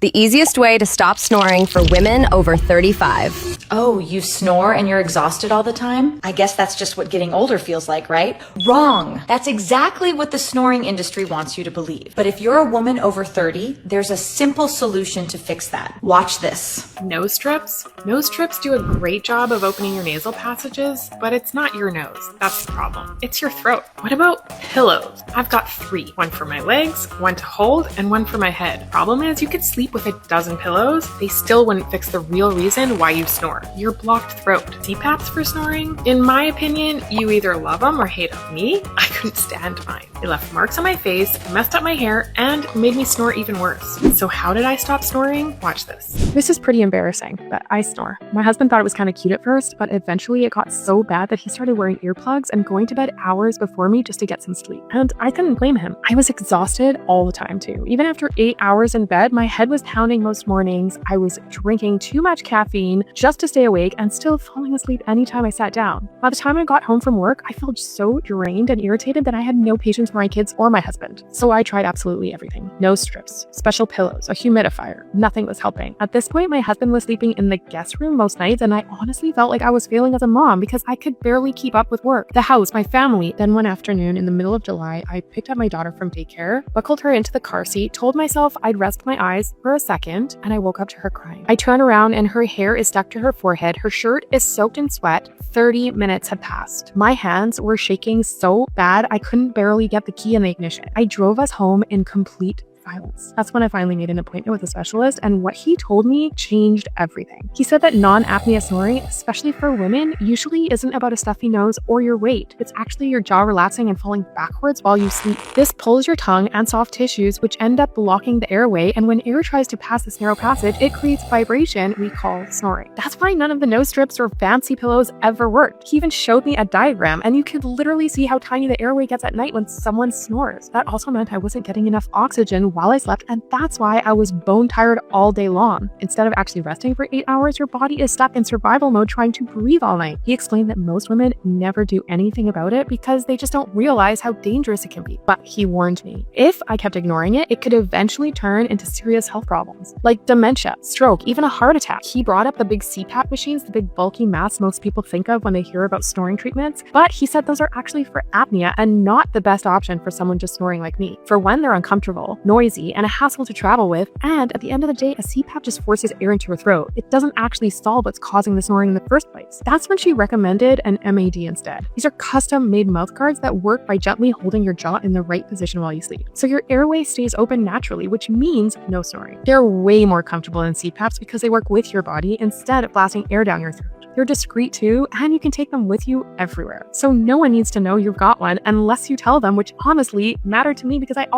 The easiest way to stop snoring for women over 35. Oh, you snore and you're exhausted all the time? I guess that's just what getting older feels like, right? Wrong! That's exactly what the snoring industry wants you to believe. But if you're a woman over 30, there's a simple solution to fix that. Watch this. Nose strips? Nose strips do a great job of opening your nasal passages, but it's not your nose. That's the problem. It's your throat. What about pillows? I've got 3. One for my legs, one to hold, and one for my head. Problem is, you could sleep with a dozen pillows. They still wouldn't fix the real reason why you snore. Your blocked throat. CPAPs for snoring? In my opinion, you either love them or hate them. Me? I couldn't stand mine. They left marks on my face, messed up my hair, and made me snore even worse. So how did I stop snoring? Watch this. This is pretty embarrassing, but I snore. My husband thought it was kind of cute at first, but eventually it got so bad that he started wearing earplugs and going to bed hours before me just to get some sleep. And I couldn't blame him. I was exhausted all the time too. Even after 8 hours in bed, my head was pounding most mornings. I was drinking too much caffeine just to stay awake and still falling asleep anytime I sat down. By the time I got home from work, I felt so drained and irritated that I had no patience for my kids or my husband. So I tried absolutely everything. Nose strips, special pillows, a humidifier. Nothing was helping. At this point, my husband was sleeping in the guest room most nights, and I honestly felt like I was failing as a mom because I could barely keep up with work, the house, my family. Then one afternoon in the middle of July, I picked up my daughter from daycare, buckled her into the car seat, told myself I'd rest my eyes for a second, and I woke up to her crying. I turn around and her hair is stuck to her forehead. Her shirt is soaked in sweat. 30 minutes had passed. My hands were shaking so bad I couldn't barely get the key in the ignition. I drove us home in complete silence. That's when I finally made an appointment with a specialist, and what he told me changed everything. He said that non-apnea snoring, especially for women, usually isn't about a stuffy nose or your weight. It's actually your jaw relaxing and falling backwards while you sleep. This pulls your tongue and soft tissues, which end up blocking the airway, and when air tries to pass this narrow passage, it creates vibration we call snoring. That's why none of the nose strips or fancy pillows ever worked. He even showed me a diagram, and you could literally see how tiny the airway gets at night when someone snores. That also meant I wasn't getting enough oxygen while I slept, and that's why I was bone tired all day long. Instead of actually resting for 8 hours, your body is stuck in survival mode trying to breathe all night. He explained that most women never do anything about it because they just don't realize how dangerous it can be. But he warned me, if I kept ignoring it, it could eventually turn into serious health problems, like dementia, stroke, even a heart attack. He brought up the big CPAP machines, the big bulky masks most people think of when they hear about snoring treatments, but he said those are actually for apnea and not the best option for someone just snoring like me. For when they're uncomfortable, noisy, and a hassle to travel with, and at the end of the day, a CPAP just forces air into your throat. It doesn't actually solve what's causing the snoring in the first place. That's when she recommended an MAD instead. These are custom-made mouth guards that work by gently holding your jaw in the right position while you sleep. So your airway stays open naturally, which means no snoring. They're way more comfortable than CPAPs because they work with your body instead of blasting air down your throat. They're discreet too, and you can take them with you everywhere. So no one needs to know you've got one unless you tell them, which honestly mattered to me because I